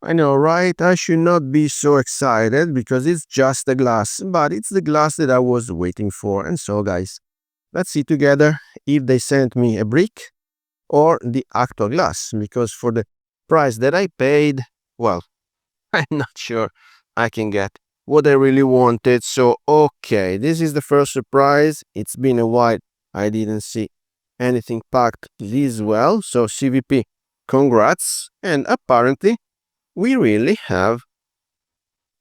I know, right? I should not be so excited because it's just a glass, but it's the glass that I was waiting for. And so, guys, let's see together if they sent me a brick or the actual glass, because for the price that I paid, well, I'm not sure I can get what I really wanted. So, okay, this is the first surprise. It's been a while. I didn't see anything packed this well. So, CVP, congrats. And apparently, we really have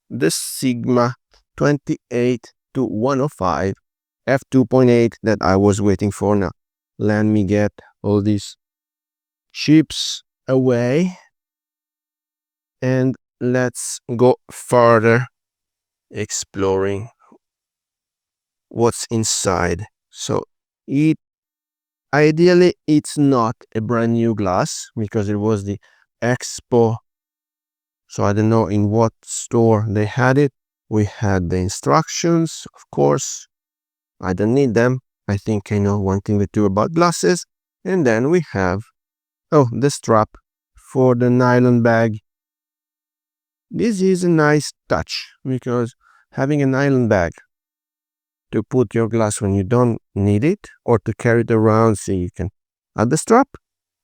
the Sigma 28 to 105 f2.8 that I was waiting for. Now, let me get all these chips away and let's go further exploring what's inside. So ideally it's not a brand new glass because it was the Expo. So I don't know in what store they had it. We had the instructions, of course. I don't need them. I think I know one thing or two about glasses. And then we have, the strap for the nylon bag. This is a nice touch because having a nylon bag to put your glass when you don't need it or to carry it around so you can add the strap.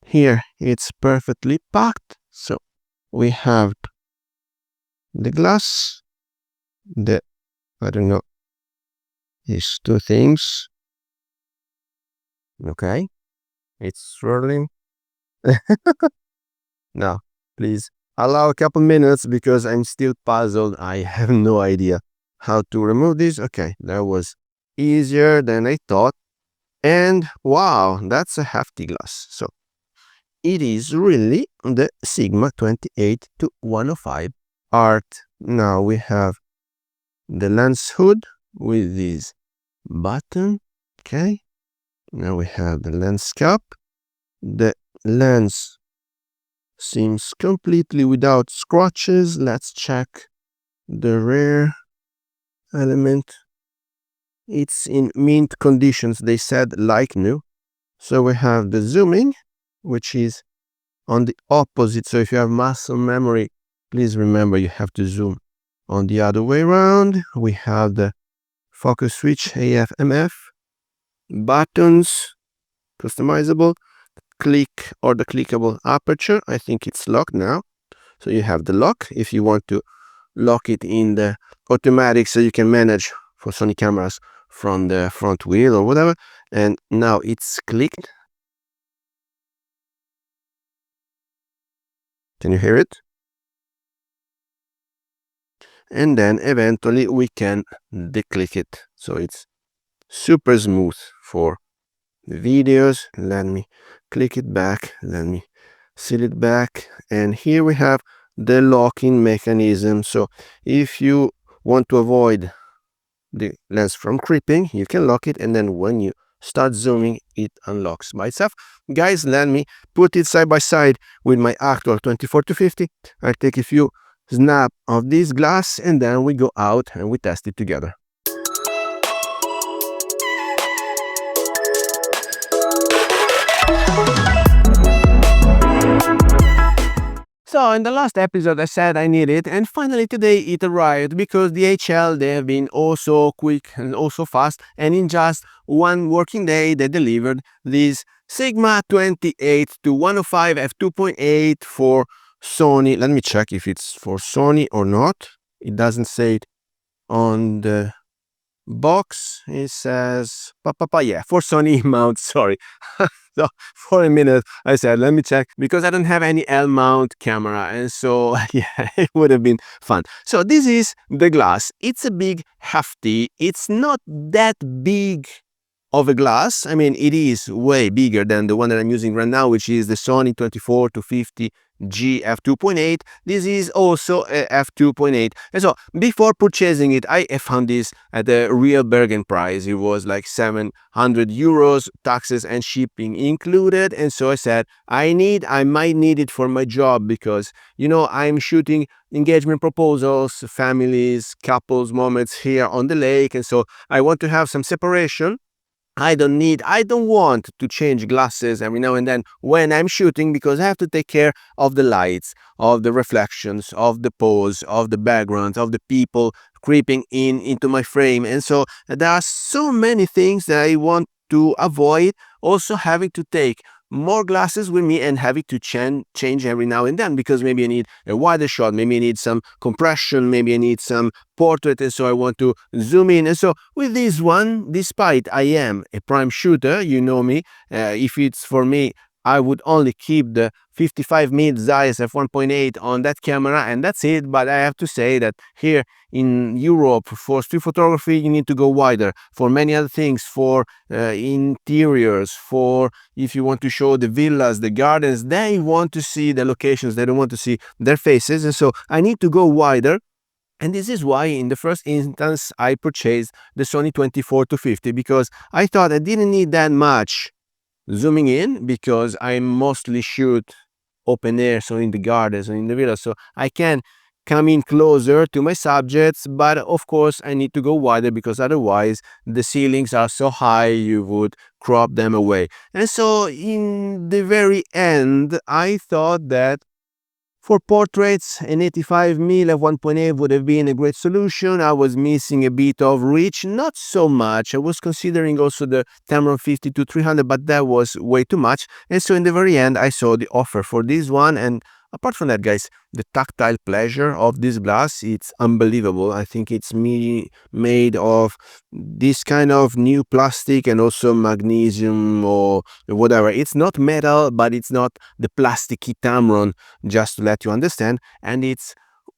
Here it's perfectly packed. So we have the glass, I don't know, these two things. Okay, it's swirling. Now, please allow a couple minutes because I'm still puzzled. I have no idea how to remove this. Okay, that was easier than I thought. And wow, that's a hefty glass. So it is really the Sigma 28 to 105 art. Now we have the lens hood with this button. Okay, now we have the lens cap. The lens seems completely without scratches. Let's check the rear element. It's in mint conditions, they said, like new. So we have the zooming, which is on the opposite. So if you have muscle memory, please remember you have to zoom on the other way around. We have the focus switch, AF, MF, buttons, customizable, click or the clickable aperture. I think it's locked now. So you have the lock if you want to lock it in the automatic so you can manage for Sony cameras from the front wheel or whatever. And now it's clicked. Can you hear it? And then eventually we can declick it. So it's super smooth for the videos. Let me click it back. Let me seal it back. And here we have the locking mechanism. So if you want to avoid the lens from creeping, you can lock it, and then when you start zooming, it unlocks by itself. Guys, let me put it side by side with my actual 24 to 50. I take a few snaps of this glass and then we go out and we test it together. So in the last episode I said I need it, and finally today it arrived because DHL, they have been also quick and also fast, and in just one working day they delivered this Sigma 28 to 105 f2.8 for Sony. Let me check if it's for Sony or not. It doesn't say it on the box. It says yeah, for Sony mount. Sorry. So for a minute I said let me check because I don't have any L mount camera, and so yeah, it would have been fun. So this is the glass. It's a big hefty. It's not that big of a glass. I mean, it is way bigger than the one that I'm using right now, which is the Sony 24 to 50 G f2.8. This is also a f2.8. And so before purchasing it, I found this at a real bargain price. It was like 700 euros, taxes and shipping included. And so I said, I might need it for my job because, I'm shooting engagement proposals, families, couples moments here on the lake. And so I want to have some separation I don't want to change glasses every now and then when I'm shooting, because I have to take care of the lights, of the reflections, of the pose, of the background, of the people creeping in into my frame. And so there are so many things that I want to avoid, also having to take more glasses with me and having to change every now and then, because maybe I need a wider shot, maybe I need some compression, maybe I need some portrait, and so I want to zoom in. And so with this one, despite I am a prime shooter, you know me, if it's for me, I would only keep the 55 mid Zeiss f1.8 on that camera and that's it. But I have to say that here in Europe, for street photography, you need to go wider. For many other things, for interiors, for if you want to show the villas, the gardens, they want to see the locations, they don't want to see their faces. And so I need to go wider. And this is why in the first instance I purchased the Sony 24-50, because I thought I didn't need that much zooming in, because I mostly shoot open air, so in the gardens and in the villa, so I can come in closer to my subjects. But of course I need to go wider, because otherwise the ceilings are so high you would crop them away. And so in the very end I thought that for portraits, an 85mm f1.8 would have been a great solution. I was missing a bit of reach, not so much. I was considering also the Tamron 50-300, but that was way too much. And so in the very end, I saw the offer for this one. And apart from that, guys, the tactile pleasure of this glass, it's unbelievable. I think it's made of this kind of new plastic and also magnesium or whatever. It's not metal, but it's not the plasticky Tamron, just to let you understand. And it's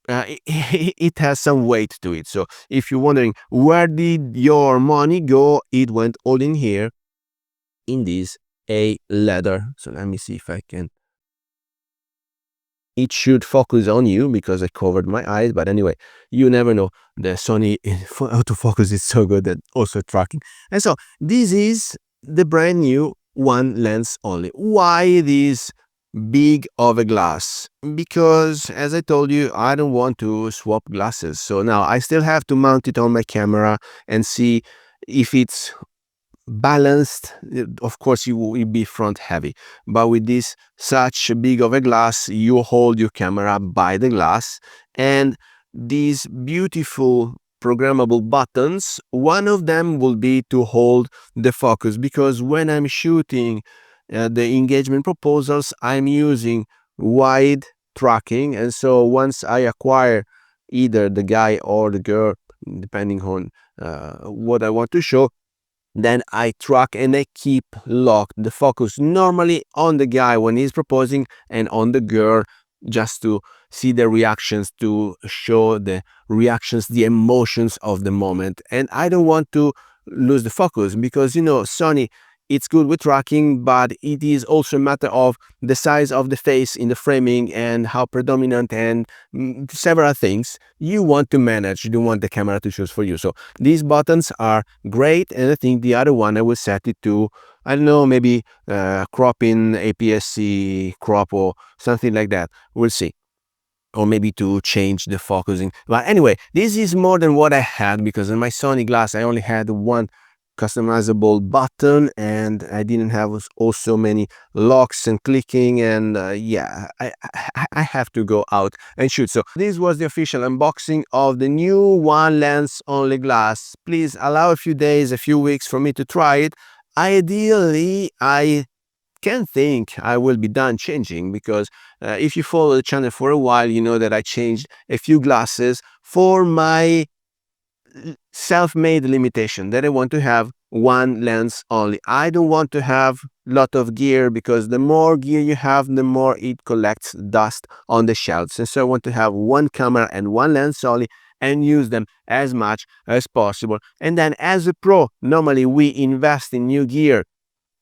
it has some weight to it. So if you're wondering where did your money go, it went all in here, in this a leather. So let me see if I can. It should focus on you because I covered my eyes, but anyway, you never know. The Sony autofocus is so good at also tracking. And so this is the brand new one lens only. Why this big of a glass? Because as I told you, I don't want to swap glasses. So now I still have to mount it on my camera and see if it's balanced. Of course you will be front heavy, but with this such big of a glass, you hold your camera by the glass, and these beautiful programmable buttons, one of them will be to hold the focus, because when I'm shooting the engagement proposals, I'm using wide tracking. And so once I acquire either the guy or the girl, depending on what I want to show, then I track and I keep locked the focus normally on the guy when he's proposing, and on the girl just to see the reactions, to show the reactions, the emotions of the moment. And I don't want to lose the focus, because Sony, it's good with tracking, but it is also a matter of the size of the face in the framing and how predominant, and several things you want to manage. You don't want the camera to choose for you. So these buttons are great, and I think the other one I will set it to, I don't know, maybe crop in APS-C crop or something like that. We'll see. Or maybe to change the focusing. But anyway, this is more than what I had, because in my Sony glass I only had one customizable button, and I didn't have also many locks and clicking, and yeah, I have to go out and shoot. So this was the official unboxing of the new one lens only glass. Please allow a few days, a few weeks for me to try it. Ideally, I can think I will be done changing, because if you follow the channel for a while, you know that I changed a few glasses for my self-made limitation, that I want to have one lens only. I don't want to have a lot of gear, because the more gear you have, the more it collects dust on the shelves. And so I want to have one camera and one lens only, and use them as much as possible. And then as a pro, normally we invest in new gear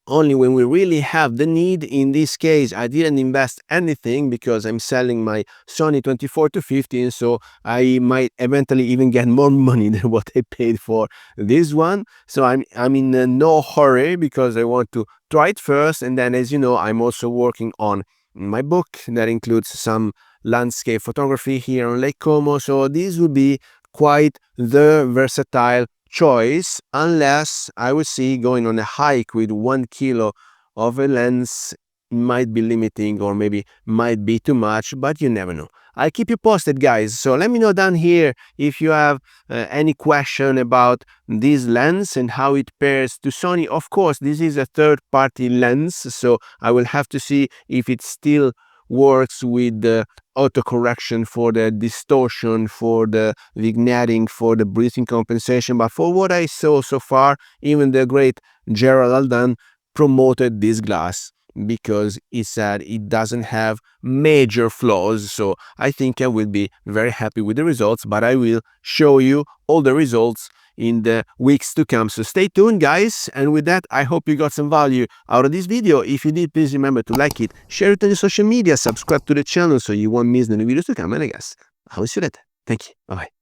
only when we really have the need. In this case, I didn't invest anything, because I'm selling my Sony 24-50, and so I might eventually even get more money than what I paid for this one. So I'm in no hurry, because I want to try it first. And then, as you know, I'm also working on my book that includes some landscape photography here on Lake Como. So this will be quite the versatile choice unless I would see going on a hike with 1 kilo of a lens might be limiting or maybe might be too much, but you never know. I'll keep you posted, guys. So let me know down here if you have any question about this lens and how it pairs to Sony. Of course, this is a third-party lens, so I will have to see if it still works with the autocorrection for the distortion, for the vignetting, for the breathing compensation. But for what I saw so far, even the great Gerald Aldan promoted this glass because he said it doesn't have major flaws. So I think I will be very happy with the results, but I will show you all the results in the weeks to come. So stay tuned, guys. And with that, I hope you got some value out of this video. If you did, please remember to like it, share it on your social media, subscribe to the channel so you won't miss the new videos to come. And I guess I will see you later. Thank you. Bye-bye.